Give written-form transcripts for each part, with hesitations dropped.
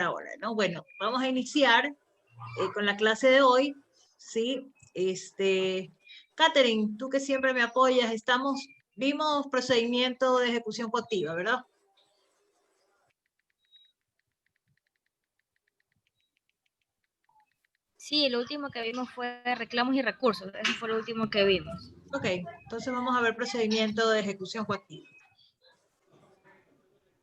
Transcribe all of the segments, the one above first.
ahora, ¿no? Bueno, vamos a iniciar con la clase de hoy, ¿sí? Catherine, tú que siempre me apoyas, vimos procedimiento de ejecución coactiva, ¿verdad? Sí, lo último que vimos fue reclamos y recursos, eso fue lo último que vimos. Ok, entonces vamos a ver procedimiento de ejecución coactiva.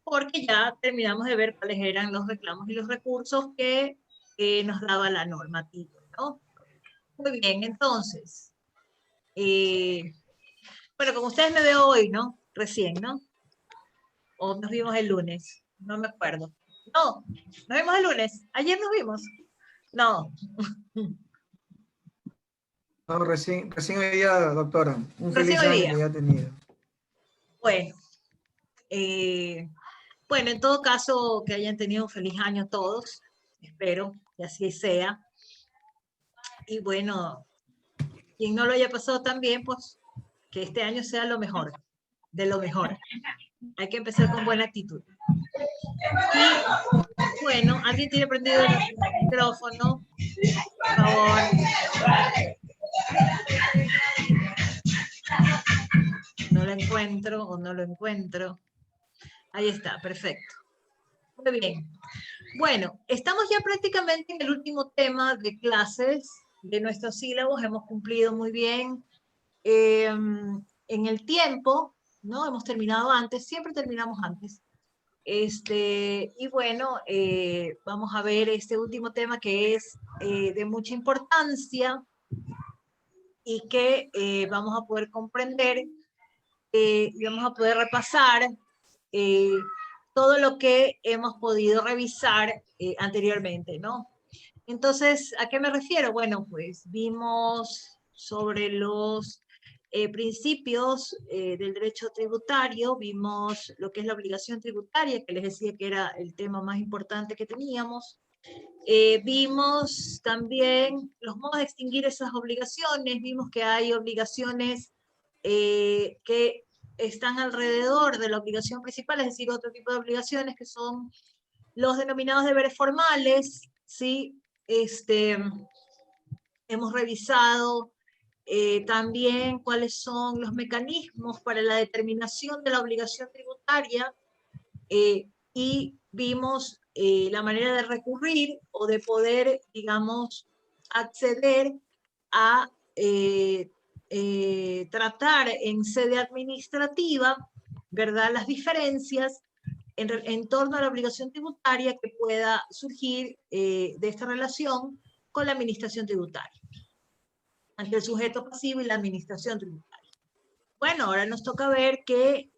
Porque ya terminamos de ver cuáles eran los reclamos y los recursos que nos daba la normativa, ¿no? Muy bien, entonces, bueno, como ustedes me veo hoy, ¿no? Recién, ¿no? O nos vimos el lunes, no me acuerdo. No, nos vimos el lunes, ayer nos vimos. No. No, recién hoy día, doctora. Un Recién feliz hoy año día. que haya tenido. Bueno, bueno, en todo caso, que hayan tenido un feliz año todos, espero que así sea. Y bueno, quien no lo haya pasado tan bien, pues que este año sea lo mejor, de lo mejor. Hay que empezar con buena actitud. Y bueno, ¿alguien tiene prendido el micrófono? Por favor. No lo encuentro o no lo encuentro. Ahí está, perfecto. Muy bien. Bueno, estamos ya prácticamente en el último tema de clases de nuestros sílabos. Hemos cumplido muy bien en el tiempo, ¿no? Hemos terminado antes, siempre terminamos antes. Y bueno, vamos a ver este último tema que es de mucha importancia y que vamos a poder comprender y vamos a poder repasar todo lo que hemos podido revisar anteriormente, ¿no? Entonces, ¿a qué me refiero? Bueno, pues vimos sobre los principios del derecho tributario, vimos lo que es la obligación tributaria, que les decía que era el tema más importante que teníamos. Vimos también los modos de extinguir esas obligaciones, vimos que hay obligaciones que están alrededor de la obligación principal, es decir, otro tipo de obligaciones que son los denominados deberes formales, ¿sí? Hemos revisado también cuáles son los mecanismos para la determinación de la obligación tributaria y vimos la manera de recurrir o de poder, digamos, acceder a tratar en sede administrativa, ¿verdad?, las diferencias en torno a la obligación tributaria que pueda surgir de esta relación con la administración tributaria, ante el sujeto pasivo y la administración tributaria. Bueno, ahora nos toca ver que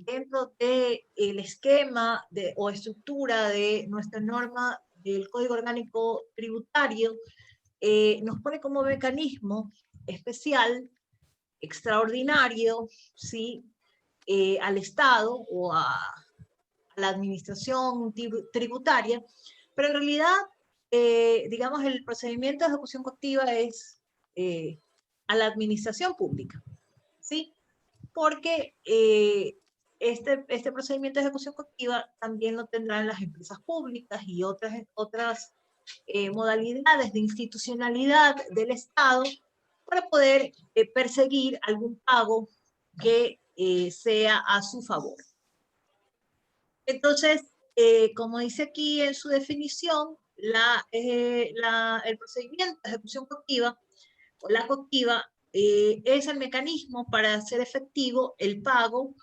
dentro del esquema o estructura de nuestra norma del Código Orgánico Tributario, nos pone como mecanismo especial, extraordinario, ¿sí? Al Estado o a la administración tributaria, pero en realidad, digamos, el procedimiento de ejecución coactiva es a la administración pública, ¿sí? Porque este procedimiento de ejecución coactiva también lo tendrán las empresas públicas y otras modalidades de institucionalidad del Estado para poder perseguir algún pago que sea a su favor. Entonces, como dice aquí en su definición, el procedimiento de ejecución coactiva o la coactiva es el mecanismo para hacer efectivo el pago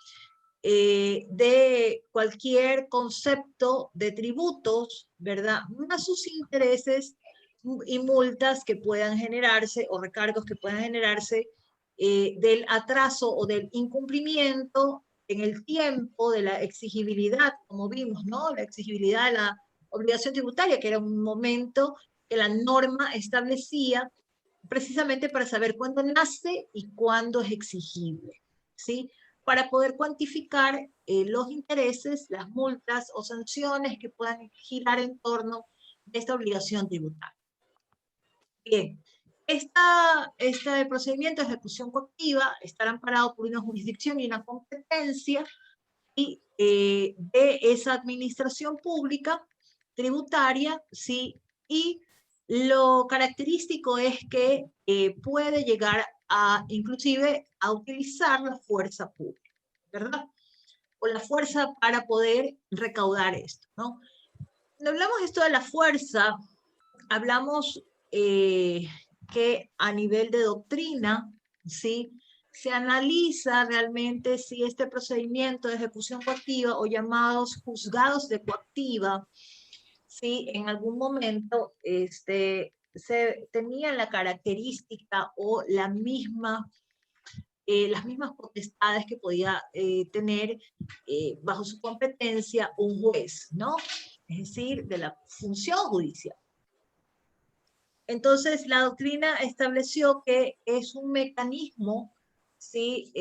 de cualquier concepto de tributos, ¿verdad? Más sus intereses y multas que puedan generarse o recargos que puedan generarse del atraso o del incumplimiento en el tiempo de la exigibilidad, como vimos, ¿no? La exigibilidad de la obligación tributaria, que era un momento que la norma establecía precisamente para saber cuándo nace y cuándo es exigible, ¿sí? Para poder cuantificar los intereses, las multas o sanciones que puedan girar en torno de esta obligación tributaria. Bien, este procedimiento de ejecución coactiva estará amparado por una jurisdicción y una competencia y, de esa administración pública tributaria, ¿sí? Y lo característico es que puede llegar a, inclusive, a utilizar la fuerza pública, ¿verdad? O la fuerza para poder recaudar esto, ¿no? Cuando hablamos esto de la fuerza, hablamos que a nivel de doctrina, ¿sí? Se analiza realmente si este procedimiento de ejecución coactiva o llamados juzgados de coactiva, ¿sí? En algún momento se tenían la característica o la misma, las mismas potestades que podía tener bajo su competencia un juez, ¿no? Es decir, de la función judicial. Entonces, la doctrina estableció que es un mecanismo, ¿sí?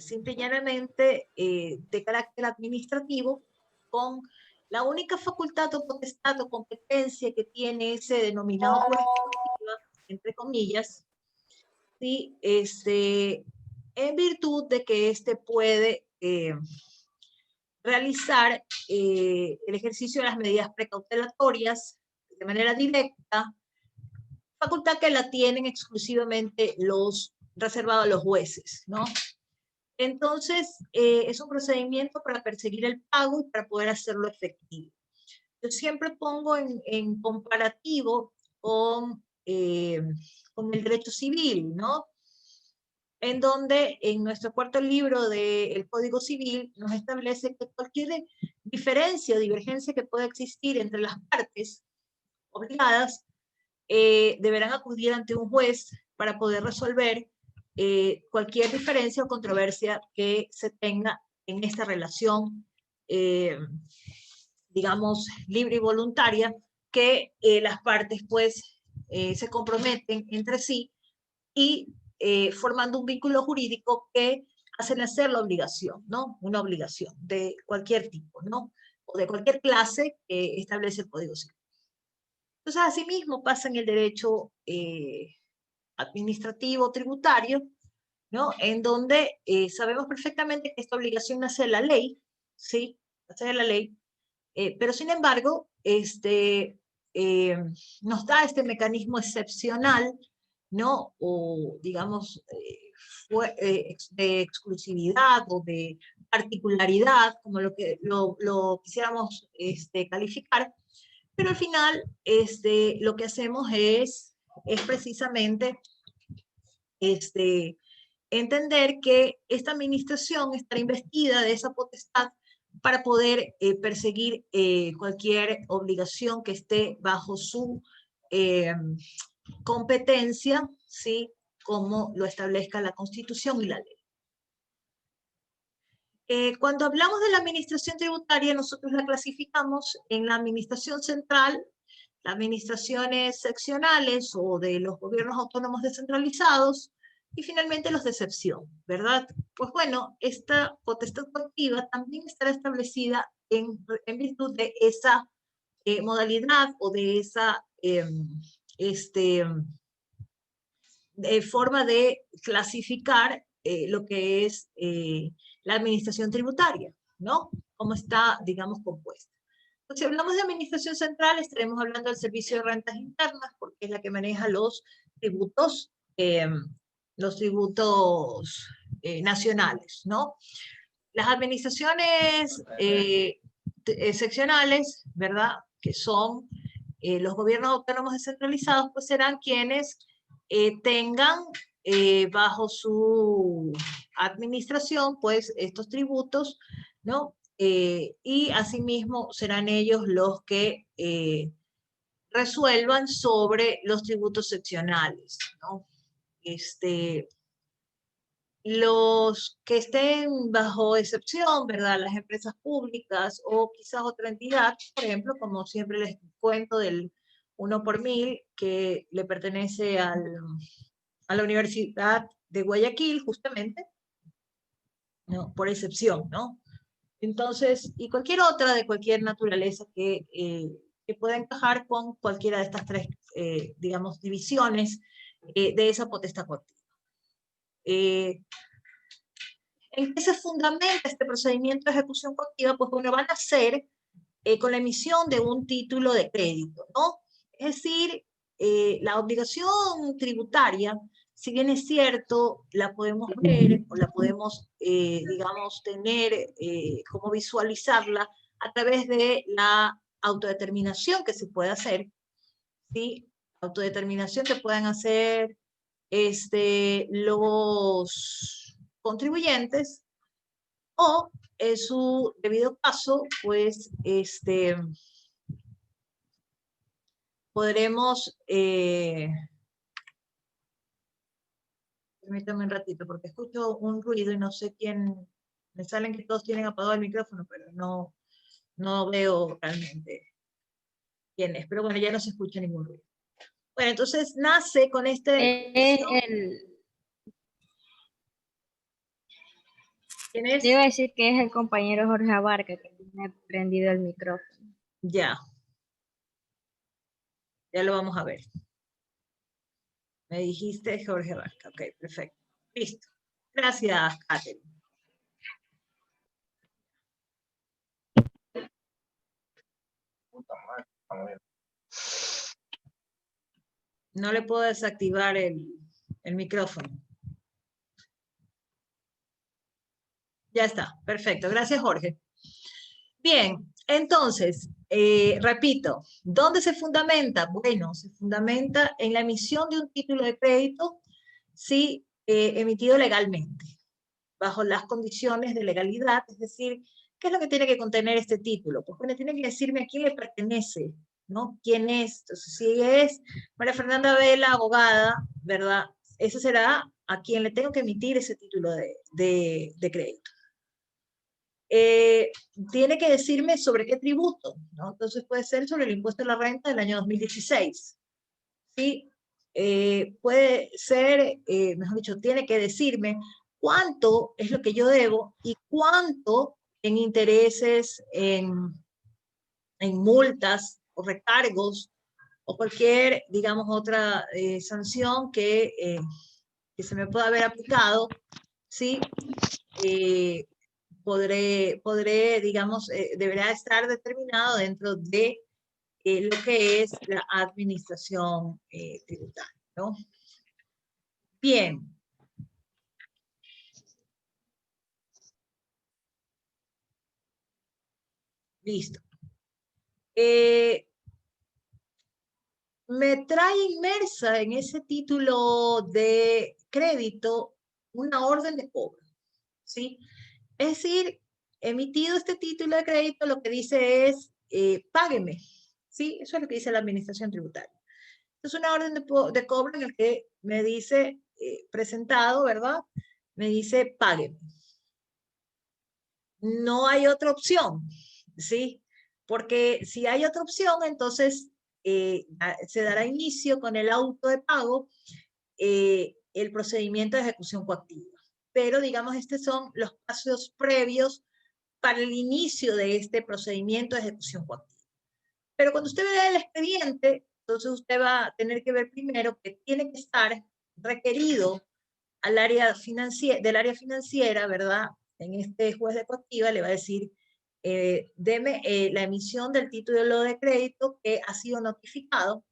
Simple y llanamente de carácter administrativo, con la única facultad o potestad o competencia que tiene ese denominado juez, entre comillas, ¿sí? En virtud de que éste puede realizar el ejercicio de las medidas precautelatorias de manera directa, facultad que la tienen exclusivamente los reservados a los jueces, ¿no? Entonces, es un procedimiento para perseguir el pago y para poder hacerlo efectivo. Yo siempre pongo en comparativo con el derecho civil, ¿no? En donde en nuestro cuarto libro del Código Civil nos establece que cualquier diferencia o divergencia que pueda existir entre las partes obligadas deberán acudir ante un juez para poder resolver cualquier diferencia o controversia que se tenga en esta relación, digamos, libre y voluntaria, que las partes pues se comprometen entre sí y formando un vínculo jurídico que hacen hacer la obligación, ¿no? Una obligación de cualquier tipo, ¿no? O de cualquier clase que establece el Código Civil. Entonces, asimismo pasa en el derecho administrativo tributario, ¿no? En donde sabemos perfectamente que esta obligación nace de la ley, ¿sí? Nace de la ley, pero sin embargo, nos da este mecanismo excepcional, ¿no? O digamos, de exclusividad o de particularidad, como lo quisiéramos calificar, pero al final lo que hacemos es precisamente entender que esta administración estará investida de esa potestad para poder perseguir cualquier obligación que esté bajo su competencia, ¿sí? Como lo establezca la Constitución y la ley. Cuando hablamos de la administración tributaria, nosotros la clasificamos en la administración central, las administraciones seccionales o de los gobiernos autónomos descentralizados, y finalmente los de excepción, ¿verdad? Pues bueno, esta potestad coactiva también estará establecida en virtud de esa modalidad o de esa forma de clasificar lo que es la administración tributaria, ¿no? Cómo está, digamos, compuesta. Entonces, si hablamos de administración central, estaremos hablando del servicio de rentas internas, porque es la que maneja los tributos nacionales, ¿no? Las administraciones seccionales, ¿verdad? Que son los gobiernos autónomos descentralizados, pues serán quienes tengan bajo su administración, pues, estos tributos, ¿no? Y asimismo serán ellos los que resuelvan sobre los tributos seccionales, ¿no? Los que estén bajo excepción, ¿verdad? Las empresas públicas o quizás otra entidad, por ejemplo, como siempre les cuento del 1 por 1000, que le pertenece a la Universidad de Guayaquil, justamente, ¿no? Por excepción, ¿no? Entonces, y cualquier otra de cualquier naturaleza que pueda encajar con cualquiera de estas tres, digamos, divisiones de esa potestad coactiva. ¿En qué se fundamenta este procedimiento de ejecución coactiva? Pues bueno, van a ser con la emisión de un título de crédito, ¿no? Es decir, la obligación tributaria, si bien es cierto, la podemos ver o la podemos, digamos, tener como visualizarla a través de la autodeterminación que se puede hacer, ¿sí? Autodeterminación que puedan hacer los contribuyentes, o en su debido caso, pues, podremos, permítame un ratito, porque escucho un ruido y no sé quién, me salen que todos tienen apagado el micrófono, pero no veo realmente quién es, pero bueno, ya no se escucha ningún ruido. Bueno, entonces nace con ¿Quién es? Te iba a decir que es el compañero Jorge Abarca que tiene prendido el micrófono. Ya lo vamos a ver. Me dijiste Jorge Abarca, ok, perfecto. Listo. Gracias, Catherine. No le puedo desactivar el micrófono. Ya está, perfecto. Gracias, Jorge. Bien, entonces, repito, ¿dónde se fundamenta? Bueno, se fundamenta en la emisión de un título de crédito, sí, emitido legalmente, bajo las condiciones de legalidad, es decir, ¿qué es lo que tiene que contener este título? Pues bueno, tiene que decirme a quién le pertenece, ¿no? ¿Quién es? Entonces, si es María Fernanda Vela, abogada, ¿verdad? Ese será a quien le tengo que emitir ese título de crédito. Tiene que decirme sobre qué tributo, ¿no? Entonces puede ser sobre el impuesto a la renta del año 2016. ¿Sí? Puede ser, mejor dicho, tiene que decirme cuánto es lo que yo debo y cuánto en intereses, en multas o recargos o cualquier, digamos, otra sanción que se me pueda haber aplicado, ¿sí? Podré, digamos, deberá estar determinado dentro de lo que es la administración tributaria, ¿no? Bien. Listo. Me trae inmersa en ese título de crédito una orden de cobro, ¿sí? Es decir, emitido este título de crédito, lo que dice es, págueme, ¿sí? Eso es lo que dice la administración tributaria. Es una orden de cobro en el que me dice, presentado, ¿verdad? Me dice, págueme. No hay otra opción, ¿sí? Porque si hay otra opción, entonces se dará inicio con el auto de pago, el procedimiento de ejecución coactiva. Pero, digamos, estos son los pasos previos para el inicio de este procedimiento de ejecución coactiva. Pero cuando usted vea el expediente, entonces usted va a tener que ver primero que tiene que estar requerido al área del área financiera, ¿verdad? En este juez de coactiva le va a decir, deme la emisión del título de crédito que ha sido notificado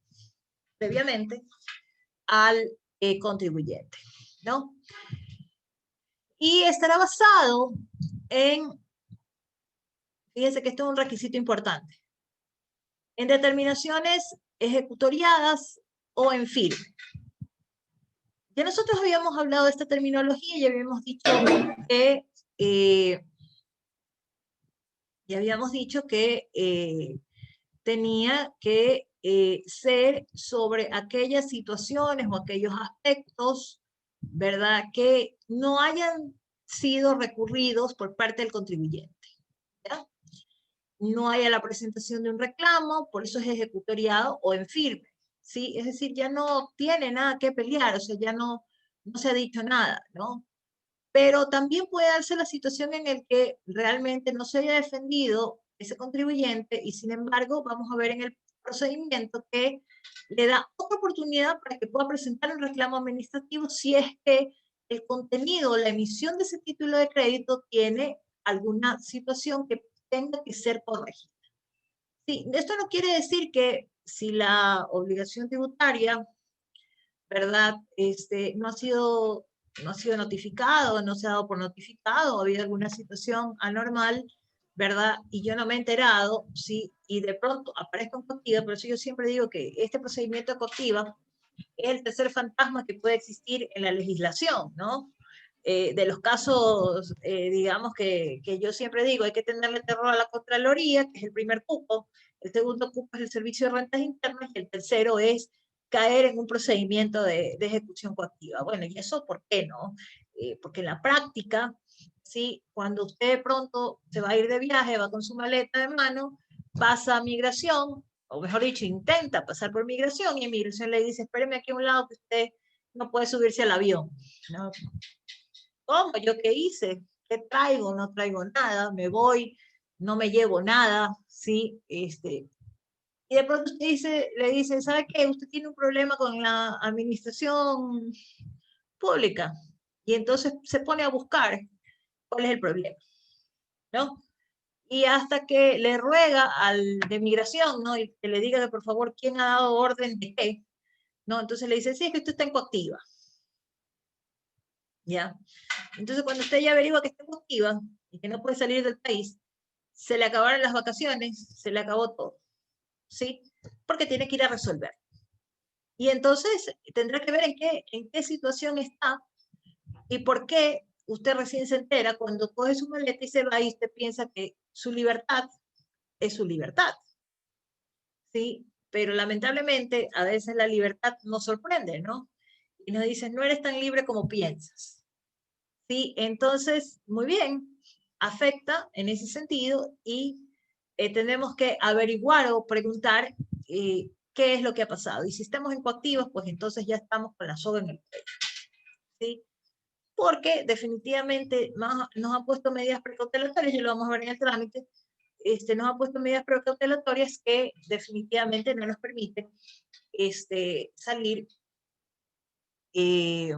previamente al contribuyente, ¿no? Y estará basado en, fíjense que esto es un requisito importante, en determinaciones ejecutoriadas o en firme. Ya nosotros habíamos hablado de esta terminología y habíamos dicho que tenía que ser sobre aquellas situaciones o aquellos aspectos, ¿verdad?, que no hayan sido recurridos por parte del contribuyente, ¿ya? No haya la presentación de un reclamo, por eso es ejecutoriado o en firme, ¿sí? Es decir, ya no tiene nada que pelear, o sea, ya no se ha dicho nada, ¿no? Pero también puede darse la situación en la que realmente no se haya defendido ese contribuyente y sin embargo vamos a ver en el procedimiento que le da otra oportunidad para que pueda presentar un reclamo administrativo si es que el contenido, la emisión de ese título de crédito tiene alguna situación que tenga que ser corregida. Sí, esto no quiere decir que si la obligación tributaria, ¿verdad? No ha sido notificado, no se ha dado por notificado, ha habido alguna situación anormal, ¿verdad? Y yo no me he enterado, sí, y de pronto aparezco en Cogtiva, por eso yo siempre digo que este procedimiento de Cogtiva es el tercer fantasma que puede existir en la legislación, ¿no? De los casos, digamos, que yo siempre digo, hay que tenerle terror a la Contraloría, que es el primer cupo, el segundo cupo es el Servicio de Rentas Internas, y el tercero es caer en un procedimiento de ejecución coactiva. Bueno, ¿y eso por qué no? Porque en la práctica, ¿sí? Cuando usted de pronto se va a ir de viaje, va con su maleta de mano, pasa a migración, o mejor dicho, intenta pasar por migración, y migración le dice, espéreme aquí a un lado que usted no puede subirse al avión, ¿no? ¿Cómo? ¿Yo qué hice? ¿Qué traigo? No traigo nada, me voy, no me llevo nada, ¿sí? Y de pronto usted le dice, ¿sabe qué? Usted tiene un problema con la administración pública. Y entonces se pone a buscar cuál es el problema, ¿no? Y hasta que le ruega al de migración, ¿no? Y que le diga que por favor, ¿quién ha dado orden de qué? ¿No? Entonces le dice, sí, es que usted está en coactiva. ¿Ya? Entonces cuando usted ya averigua que está en coactiva y que no puede salir del país, se le acabaron las vacaciones, se le acabó todo, ¿sí? Porque tiene que ir a resolver. Y entonces tendrá que ver en qué situación está y por qué usted recién se entera cuando coge su maleta y se va y usted piensa que su libertad es su libertad, ¿sí? Pero lamentablemente a veces la libertad nos sorprende, ¿no? Y nos dicen, no eres tan libre como piensas, ¿sí? Entonces, muy bien, afecta en ese sentido y tenemos que averiguar o preguntar qué es lo que ha pasado. Y si estamos en coactivos, pues entonces ya estamos con la soga en el cuello, ¿sí? Porque definitivamente nos han puesto medidas precautorias, y lo vamos a ver en el trámite, nos han puesto medidas precautorias que definitivamente no nos permiten salir, eh,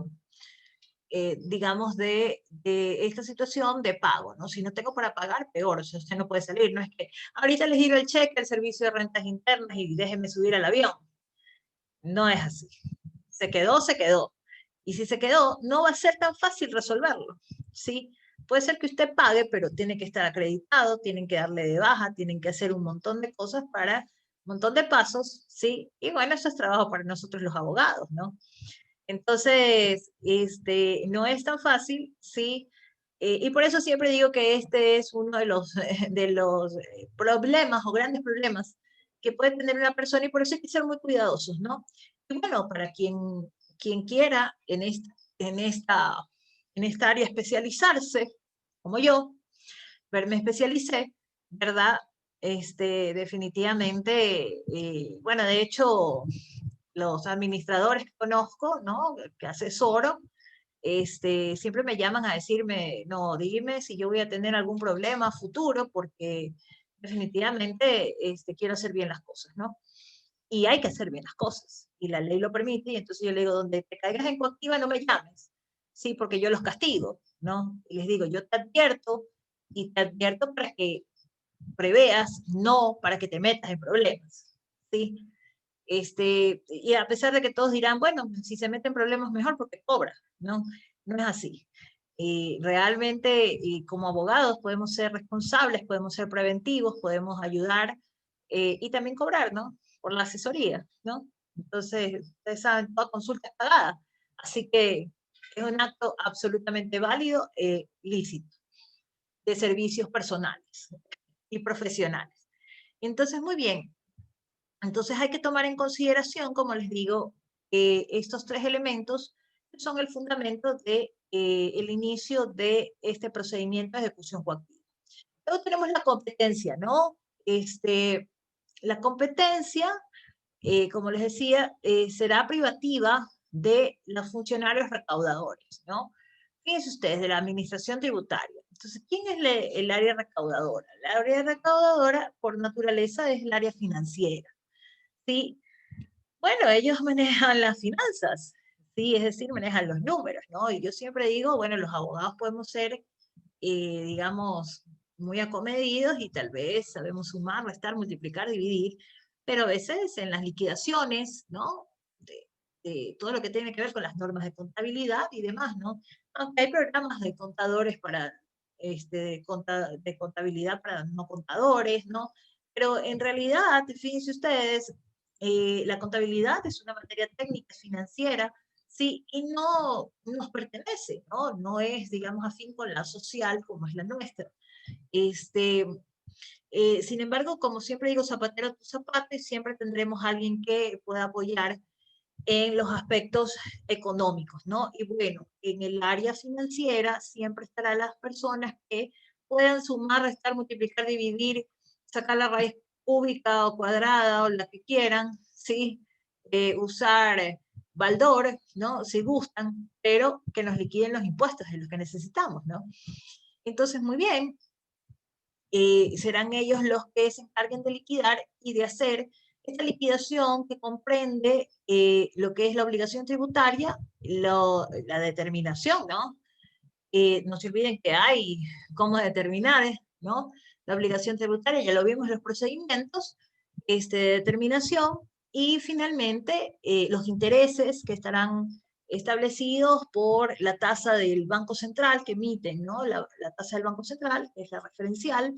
digamos, de esta situación de pago, ¿no? Si no tengo para pagar, peor, o sea, usted no puede salir, no es que ahorita les giro el cheque al Servicio de Rentas Internas y déjenme subir al avión. No es así. Se quedó, se quedó. Y si se quedó, no va a ser tan fácil resolverlo, ¿sí? Puede ser que usted pague, pero tiene que estar acreditado, tienen que darle de baja, tienen que hacer un montón de cosas un montón de pasos, ¿sí? Y bueno, eso es trabajo para nosotros los abogados, ¿no? Entonces, no es tan fácil, ¿sí? Y por eso siempre digo que este es uno de los problemas o grandes problemas que puede tener una persona, y por eso hay que ser muy cuidadosos, ¿no? Y bueno, para quien quiera en esta área especializarse, como yo, me especialicé, ¿verdad? Definitivamente, bueno, de hecho, los administradores que conozco, ¿no? Que asesoro, siempre me llaman a decirme, no, dime si yo voy a tener algún problema futuro, porque definitivamente quiero hacer bien las cosas, ¿no? Y hay que hacer bien las cosas, y la ley lo permite, y entonces yo le digo, donde te caigas en coactiva no me llames, sí, porque yo los castigo, ¿no? Y les digo, yo te advierto, y te advierto para que preveas, no para que te metas en problemas, ¿sí? Y a pesar de que todos dirán, bueno, si se meten problemas mejor porque cobra, ¿no? No es así. Realmente, como abogados, podemos ser responsables, podemos ser preventivos, podemos ayudar y también cobrar, ¿no? Por la asesoría, ¿no? Entonces, ustedes saben, toda consulta es pagada. Así que es un acto absolutamente válido, lícito, de servicios personales y profesionales. Entonces, muy bien. Entonces hay que tomar en consideración, como les digo, estos tres elementos que son el fundamento de el inicio de este procedimiento de ejecución coactiva. Luego tenemos la competencia, ¿no? La competencia, como les decía, será privativa de los funcionarios recaudadores, ¿no? Fíjense ustedes, de la administración tributaria. Entonces, ¿quién es el área recaudadora? La área recaudadora, por naturaleza, es el área financiera. Sí, bueno, ellos manejan las finanzas, sí, es decir, manejan los números, ¿no? Y yo siempre digo, bueno, los abogados podemos ser, digamos, muy acomedidos y tal vez sabemos sumar, restar, multiplicar, dividir, pero a veces en las liquidaciones, ¿no? De todo lo que tiene que ver con las normas de contabilidad y demás, ¿no? Aunque hay programas de contadores para, de contabilidad para no contadores, ¿no? Pero en realidad, fíjense ustedes, la contabilidad es una materia técnica financiera, sí, y no nos pertenece, ¿no? No es, digamos, afín con la social como es la nuestra. Sin embargo, como siempre digo, zapatero a tu zapato, y siempre tendremos a alguien que pueda apoyar en los aspectos económicos, ¿no? Y bueno, en el área financiera siempre estarán las personas que puedan sumar, restar, multiplicar, dividir, sacar la raíz cúbica o cuadrada o la que quieran, ¿sí? Usar Baldor, ¿no? Si gustan, pero que nos liquiden los impuestos de los que necesitamos, ¿no? Entonces, muy bien, serán ellos los que se encarguen de liquidar y de hacer esta liquidación que comprende lo que es la obligación tributaria, la determinación, ¿no? No se olviden que hay cómo determinar, ¿no? La obligación tributaria, ya lo vimos en los procedimientos, determinación, y finalmente los intereses que estarán establecidos por la tasa del Banco Central que emiten, ¿no? La tasa del Banco Central, que es la referencial,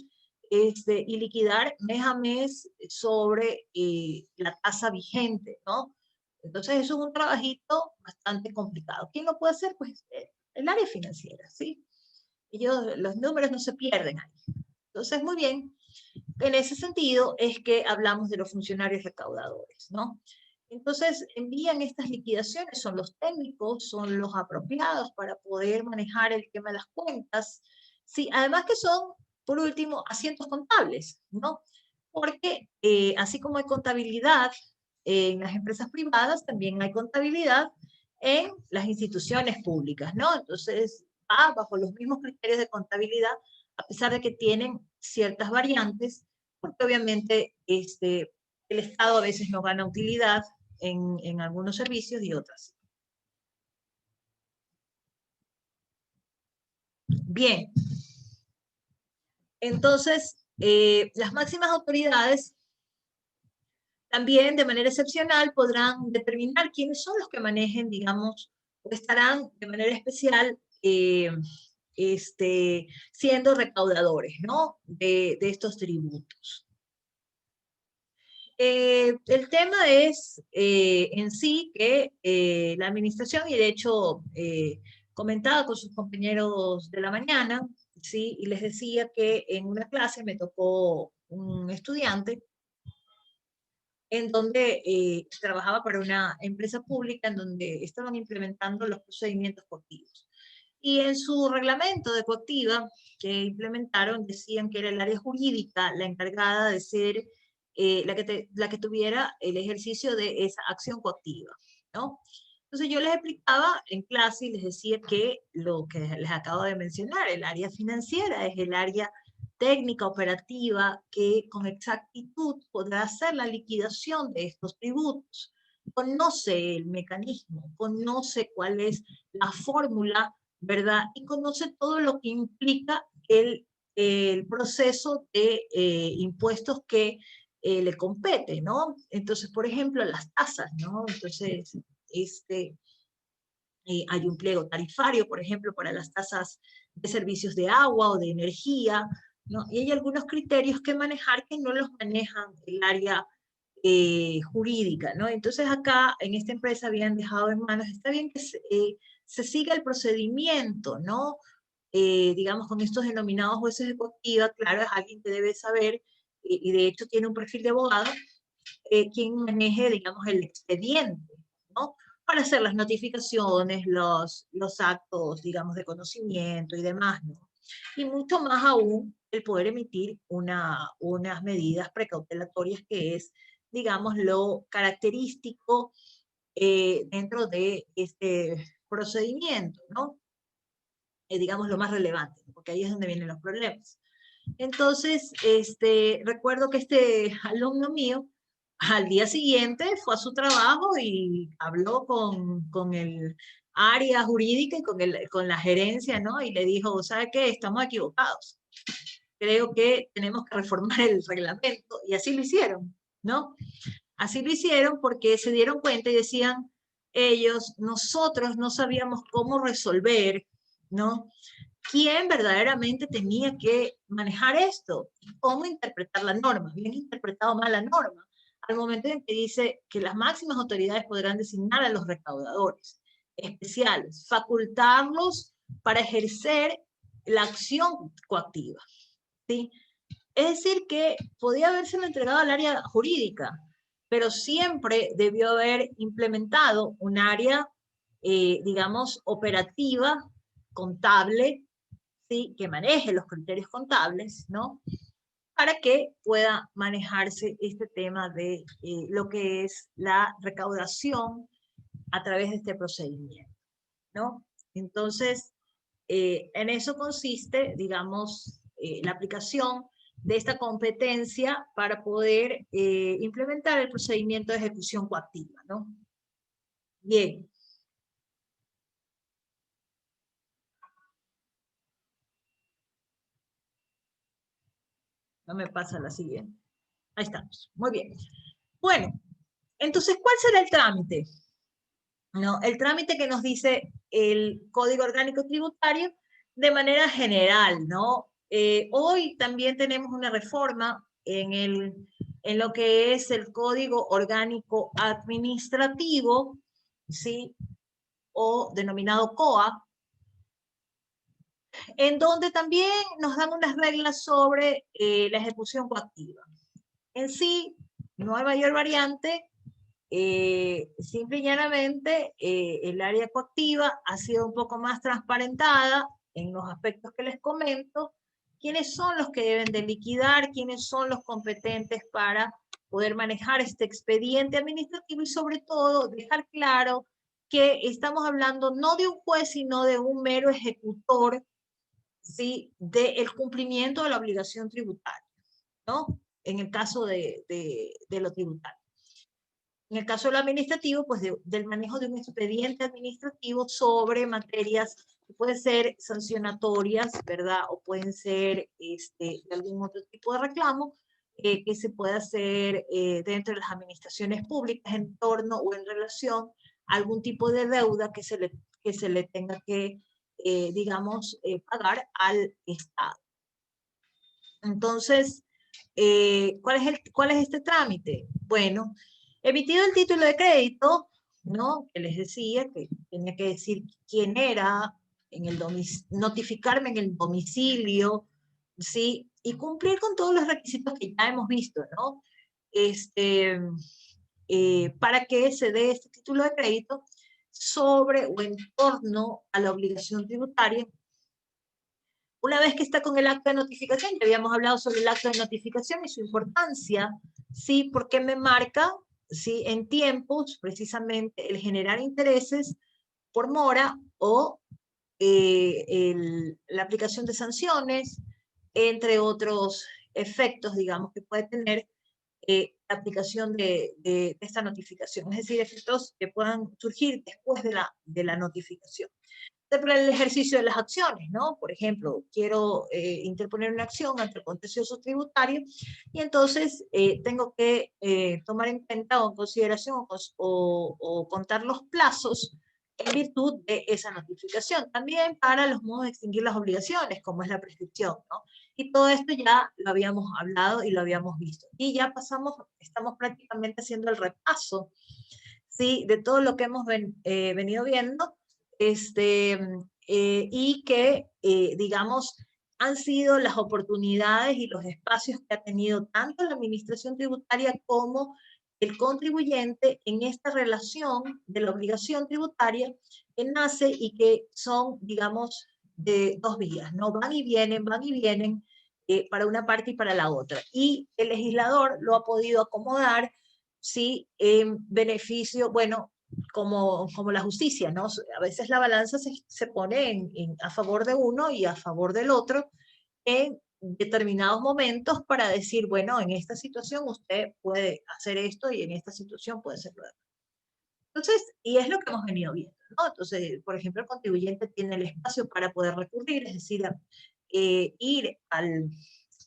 y liquidar mes a mes sobre la tasa vigente, ¿no? Entonces eso es un trabajito bastante complicado. ¿Quién lo puede hacer? Pues el área financiera, ¿sí? Ellos, los números no se pierden ahí. Entonces, muy bien. En ese sentido es que hablamos de los funcionarios recaudadores, ¿no? Entonces, envían estas liquidaciones, son los técnicos, son los apropiados para poder manejar el tema de las cuentas. Sí, además que son, por último, asientos contables, ¿no? Porque así como hay contabilidad en las empresas privadas, también hay contabilidad en las instituciones públicas, ¿no? Entonces, va bajo los mismos criterios de contabilidad, a pesar de que tienen ciertas variantes, porque obviamente el Estado a veces no gana utilidad en algunos servicios y otras. Bien, entonces las máximas autoridades también de manera excepcional podrán determinar quiénes son los que manejen, digamos, o estarán de manera especial siendo recaudadores, ¿no? De estos tributos. El tema es en sí que la administración, y de hecho comentaba con sus compañeros de la mañana, ¿sí? Y les decía que en una clase me tocó un estudiante en donde trabajaba para una empresa pública en donde estaban implementando los procedimientos coactivos. Y en su reglamento de coactiva que implementaron decían que era el área jurídica la encargada de ser la que tuviera el ejercicio de esa acción coactiva, ¿no? Entonces yo les explicaba en clase y les decía que lo que les acabo de mencionar, el área financiera es el área técnica operativa que con exactitud podrá hacer la liquidación de estos tributos. Conoce el mecanismo, conoce cuál es la fórmula, ¿verdad? Y conoce todo lo que implica el proceso de impuestos que le compete, ¿no? Entonces, por ejemplo, las tasas, ¿no? Entonces, hay un pliego tarifario, por ejemplo, para las tasas de servicios de agua o de energía, ¿no? Y hay algunos criterios que manejar que no los manejan el área jurídica, ¿no? Entonces acá en esta empresa habían dejado en manos, está bien que se siga el procedimiento, ¿no? Digamos, con estos denominados jueces de coactiva, claro, es alguien que debe saber, y de hecho tiene un perfil de abogado, quien maneje, digamos, el expediente, ¿no? Para hacer las notificaciones, los actos, digamos, de conocimiento y demás, ¿no? Y mucho más aún el poder emitir unas medidas precautelatorias que es, digamos, lo característico dentro de este procedimiento, ¿no? Digamos, lo más relevante, porque ahí es donde vienen los problemas. Entonces, recuerdo que este alumno mío, al día siguiente fue a su trabajo y habló con el área jurídica y con la gerencia, ¿no? Y le dijo, ¿sabe qué? Estamos equivocados. creo que tenemos que reformar el reglamento, y así lo hicieron, ¿no? Así lo hicieron porque se dieron cuenta y decían ellos, nosotros no sabíamos cómo resolver, ¿no? ¿Quién verdaderamente tenía que manejar esto? ¿Cómo interpretar la norma? Bien interpretado mal la norma, al momento en que dice que las máximas autoridades podrán designar a los recaudadores especiales, facultarlos para ejercer la acción coactiva, ¿sí? Es decir, que podía habérselo entregado al área jurídica, pero siempre debió haber implementado un área, digamos, operativa, contable, ¿sí? Que maneje los criterios contables, ¿no? Para que pueda manejarse este tema de lo que es la recaudación a través de este procedimiento, ¿no? Entonces, en eso consiste, digamos, la aplicación de esta competencia para poder implementar el procedimiento de ejecución coactiva, ¿no? Bien. No me pasa la siguiente. Ahí estamos. Muy bien. Bueno, entonces, ¿cuál será el trámite? ¿No? El trámite que nos dice el Código Orgánico Tributario de manera general, ¿no? Hoy también tenemos una reforma en lo que es el Código Orgánico Administrativo, ¿sí? O denominado COA, en donde también nos dan unas reglas sobre la ejecución coactiva. En sí, no hay mayor variante, simple y llanamente el área coactiva ha sido un poco más transparentada en los aspectos que les comento, quiénes son los que deben de liquidar, quiénes son los competentes para poder manejar este expediente administrativo y sobre todo dejar claro que estamos hablando no de un juez, sino de un mero ejecutor, ¿sí? Del cumplimiento de la obligación tributaria, ¿no? En el caso de lo tributario. En el caso de lo administrativo, pues del manejo de un expediente administrativo sobre materias que pueden ser sancionatorias, ¿verdad? O pueden ser de algún otro tipo de reclamo que se pueda hacer dentro de las administraciones públicas en torno o en relación a algún tipo de deuda que se le tenga que, digamos, pagar al Estado. Entonces, ¿cuál es este trámite? Bueno, emitido el título de crédito, ¿no? Que les decía que tenía que decir quién era, notificarme en el domicilio, ¿sí? Y cumplir con todos los requisitos que ya hemos visto, ¿no? Para que se dé este título de crédito sobre o en torno a la obligación tributaria. Una vez que está con el acto de notificación, ya habíamos hablado sobre el acto de notificación y su importancia, ¿sí? Porque me marca, ¿sí? En tiempos, precisamente, el generar intereses por mora o la aplicación de sanciones, entre otros efectos, digamos, que puede tener la aplicación de esta notificación, es decir, efectos que puedan surgir después de la notificación. Para el ejercicio de las acciones, ¿no? Por ejemplo, quiero interponer una acción ante el contencioso tributario y entonces tengo que tomar en cuenta o en consideración o contar los plazos en virtud de esa notificación. También para los modos de extinguir las obligaciones, como es la prescripción, ¿no? Y todo esto ya lo habíamos hablado y lo habíamos visto. Y ya estamos prácticamente haciendo el repaso, ¿sí? De todo lo que hemos venido viendo, y que, digamos, han sido las oportunidades y los espacios que ha tenido tanto la administración tributaria como el contribuyente en esta relación de la obligación tributaria que nace y que son, digamos, de dos vías, ¿no? Van y vienen para una parte y para la otra. Y el legislador lo ha podido acomodar, sí, en beneficio, bueno, como la justicia, ¿no? A veces la balanza se pone a favor de uno y a favor del otro en determinados momentos para decir, bueno, en esta situación usted puede hacer esto y en esta situación puede hacer lo demás. Entonces, y es lo que hemos venido viendo, ¿no? Entonces, por ejemplo, el contribuyente tiene el espacio para poder recurrir, es decir, ir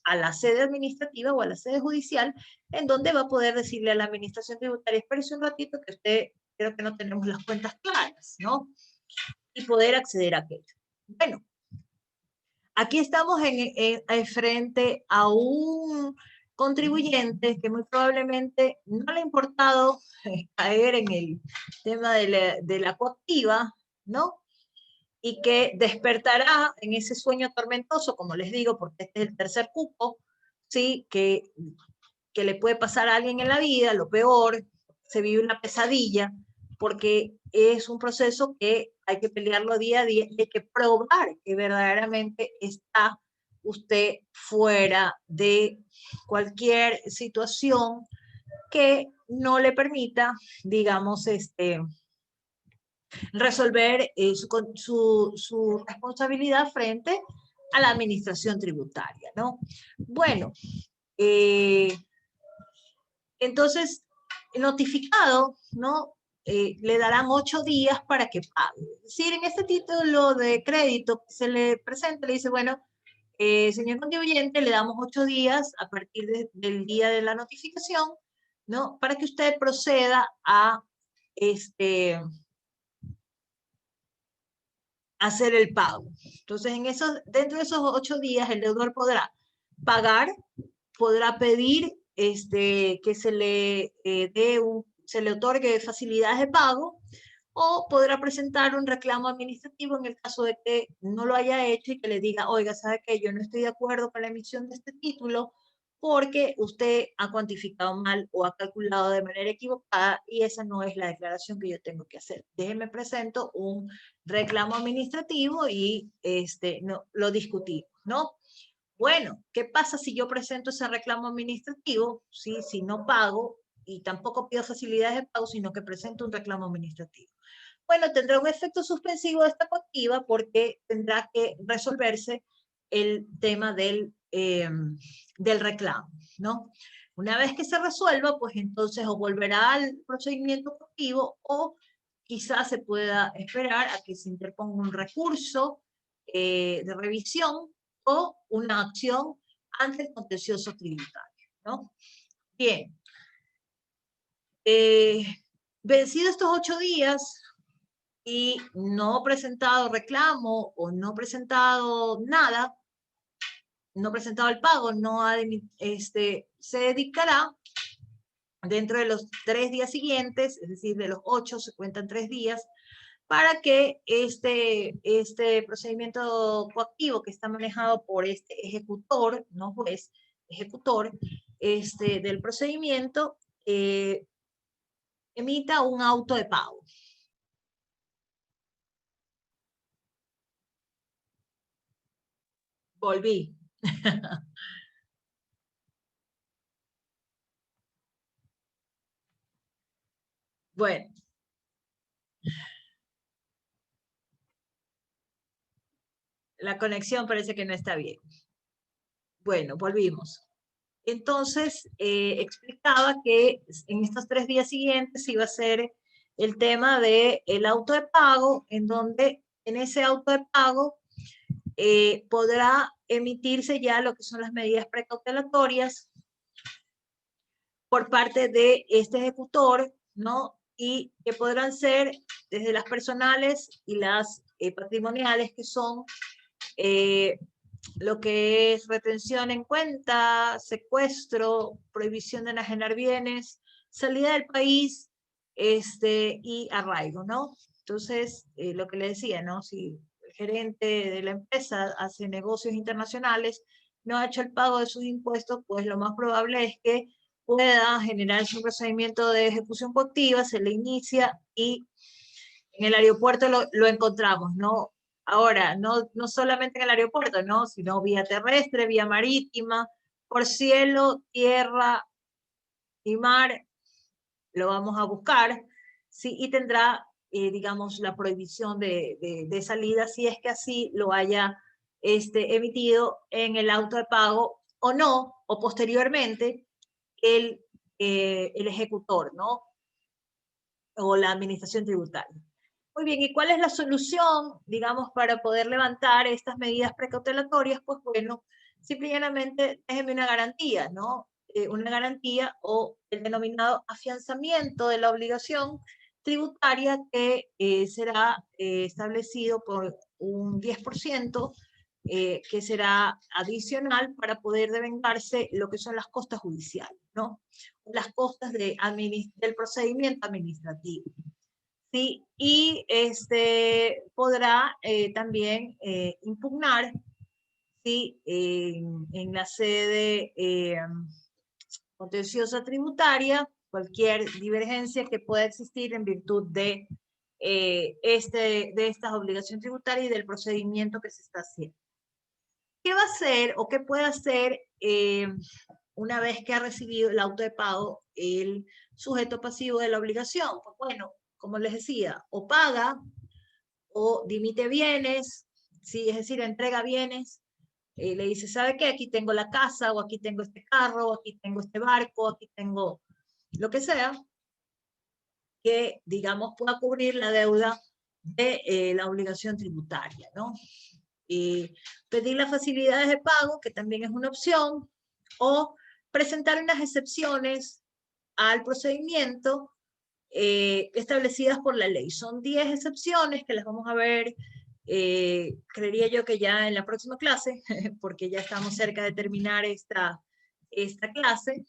a la sede administrativa o a la sede judicial, en donde va a poder decirle a la administración tributaria, espérese un ratito que usted, creo que no tenemos las cuentas claras, ¿no? Y poder acceder a aquello. Bueno, aquí estamos frente a un contribuyente que muy probablemente no le ha importado caer en el tema de la coactiva, ¿no? Y que despertará en ese sueño tormentoso, como les digo, porque este es el tercer cupo, ¿sí? Que le puede pasar a alguien en la vida, lo peor, se vive una pesadilla, porque es un proceso que hay que pelearlo día a día y hay que probar que verdaderamente está usted fuera de cualquier situación que no le permita, digamos, resolver su responsabilidad frente a la administración tributaria, ¿no? Bueno, entonces, notificado, ¿no? Le darán 8 días para que pague. Es decir, en este título de crédito se le presenta, le dice, bueno, señor contribuyente, le damos 8 días a partir del día de la notificación, ¿no? Para que usted proceda a hacer el pago. Entonces, dentro de esos 8 días, el deudor podrá pagar, podrá pedir que se le se le otorgue facilidades de pago, o podrá presentar un reclamo administrativo en el caso de que no lo haya hecho y que le diga, oiga, ¿sabe qué? Yo no estoy de acuerdo con la emisión de este título porque usted ha cuantificado mal o ha calculado de manera equivocada y esa no es la declaración que yo tengo que hacer. Déjeme presento un reclamo administrativo y no, lo discutimos, ¿no? Bueno, ¿qué pasa si yo presento ese reclamo administrativo? ¿Sí? Si no pago y tampoco pido facilidades de pago, sino que presento un reclamo administrativo. Bueno, tendrá un efecto suspensivo de esta coactiva porque tendrá que resolverse el tema del reclamo, ¿no? Una vez que se resuelva, pues entonces o volverá al procedimiento coactivo o quizás se pueda esperar a que se interponga un recurso de revisión o una acción ante el contencioso tributario, ¿no? Bien. Vencidos estos 8 días y no presentado reclamo o no presentado nada, no presentado el pago, se dictará dentro de los 3 días siguientes, es decir, de los 8 se cuentan 3 días, para que este procedimiento coactivo que está manejado por este ejecutor, no juez, ejecutor del procedimiento, emita un auto de pago. Volví. Bueno. La conexión parece que no está bien. Bueno, volvimos. Entonces, explicaba que en estos 3 días siguientes iba a ser el tema del auto de pago, en donde en ese auto de pago podrá emitirse ya lo que son las medidas precautelatorias por parte de este ejecutor, ¿no? Y que podrán ser desde las personales y las patrimoniales, que son lo que es retención en cuenta, secuestro, prohibición de enajenar bienes, salida del país y arraigo, ¿no? Entonces, lo que le decía, ¿no? Si el gerente de la empresa hace negocios internacionales, no ha hecho el pago de sus impuestos, pues lo más probable es que pueda generarse un procedimiento de ejecución coactiva, se le inicia y en el aeropuerto lo encontramos, ¿no? Ahora, no solamente en el aeropuerto, ¿no? Sino vía terrestre, vía marítima, por cielo, tierra y mar, lo vamos a buscar, ¿sí? Y tendrá, digamos, la prohibición de salida si es que así lo haya emitido en el auto de pago o no, o posteriormente el ejecutor, ¿no? O la administración tributaria. Muy bien, ¿y cuál es la solución, digamos, para poder levantar estas medidas precautelatorias? Pues bueno, simplemente déjeme una garantía, ¿no? Una garantía o el denominado afianzamiento de la obligación tributaria que será establecido por un 10%, que será adicional para poder devengarse lo que son las costas judiciales, ¿no? Las costas del procedimiento administrativo. ¿Sí? Y podrá también impugnar, ¿sí? En la sede contenciosa tributaria cualquier divergencia que pueda existir en virtud de, de esta obligación tributaria y del procedimiento que se está haciendo. ¿Qué va a hacer o qué puede hacer una vez que ha recibido el auto de pago el sujeto pasivo de la obligación? Pues bueno, como les decía, o paga o dimite bienes, ¿sí? Es decir, entrega bienes, le dice, ¿sabe qué? Aquí tengo la casa, o aquí tengo este carro, o aquí tengo este barco, aquí tengo lo que sea, que, digamos, pueda cubrir la deuda de la obligación tributaria, ¿no? Pedir las facilidades de pago, que también es una opción, o presentar unas excepciones al procedimiento establecidas por la ley. Son 10 excepciones que las vamos a ver, creería yo que ya en la próxima clase, porque ya estamos cerca de terminar esta clase,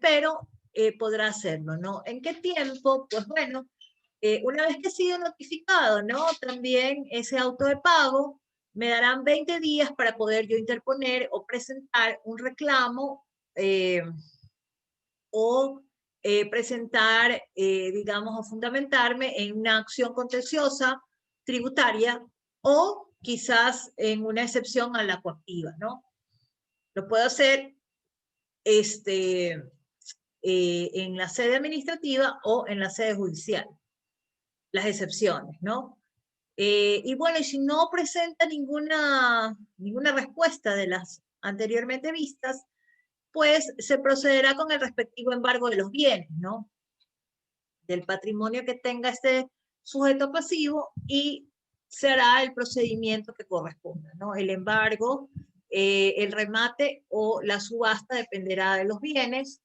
pero podrá hacerlo, ¿no? ¿En qué tiempo? Pues bueno, una vez que ha sido notificado, ¿no? También ese auto de pago, me darán 20 días para poder yo interponer o presentar un reclamo o presentar, digamos, o fundamentarme en una acción contenciosa tributaria o quizás en una excepción a la coactiva, ¿no? Lo puedo hacer en la sede administrativa o en la sede judicial, las excepciones, ¿no? Y bueno, y si no presenta ninguna respuesta de las anteriormente vistas, pues se procederá con el respectivo embargo de los bienes, ¿no? Del patrimonio que tenga este sujeto pasivo y se hará el procedimiento que corresponda, ¿no? El embargo, el remate o la subasta dependerá de los bienes,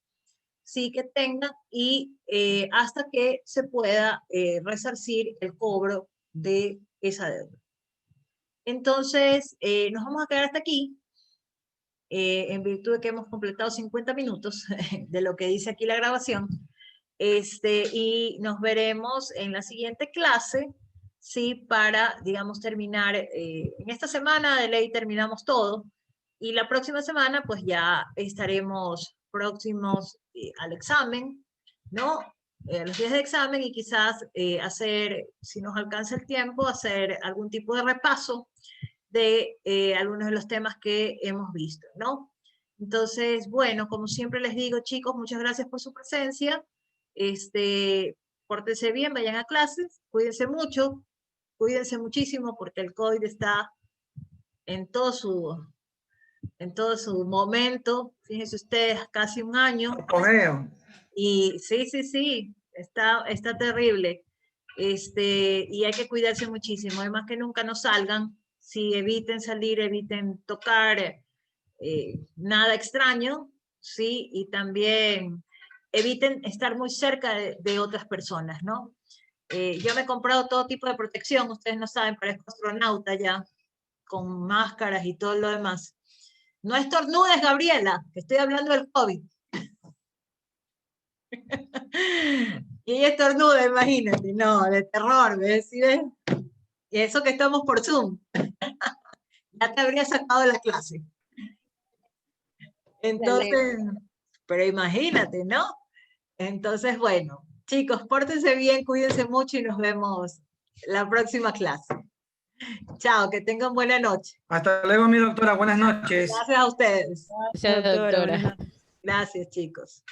sí que tengan y hasta que se pueda resarcir el cobro de esa deuda. Entonces, nos vamos a quedar hasta aquí. En virtud de que hemos completado 50 minutos de lo que dice aquí la grabación, y nos veremos en la siguiente clase, ¿sí? Para, digamos, terminar, en esta semana de ley terminamos todo, y la próxima semana pues ya estaremos próximos al examen, ¿no? Los días de examen y quizás hacer, si nos alcanza el tiempo, hacer algún tipo de repaso de algunos de los temas que hemos visto, ¿no? Entonces, bueno, como siempre les digo, chicos, muchas gracias por su presencia. Pórtense bien, vayan a clases, cuídense mucho, cuídense muchísimo porque el COVID está en todo su momento. Fíjense ustedes, casi un año. Apogeo. Y sí, está terrible. Y hay que cuidarse muchísimo. Además que nunca nos salgan. Sí, eviten salir, eviten tocar nada extraño, ¿sí? Y también eviten estar muy cerca de otras personas, ¿no? Yo me he comprado todo tipo de protección, ustedes no saben, parezco astronauta ya, con máscaras y todo lo demás. No estornudes, Gabriela, que estoy hablando del COVID. Y ella estornuda, imagínate, no, de terror, ¿ves? ¿Sí ves? Y eso que estamos por Zoom. Ya te habría sacado de la clase. Entonces, pero imagínate, ¿no? Entonces, bueno, chicos, pórtense bien, cuídense mucho y nos vemos la próxima clase. Chao, que tengan buena noche. Hasta luego, mi doctora. Buenas noches. Gracias a ustedes. Gracias, doctora. Gracias, chicos.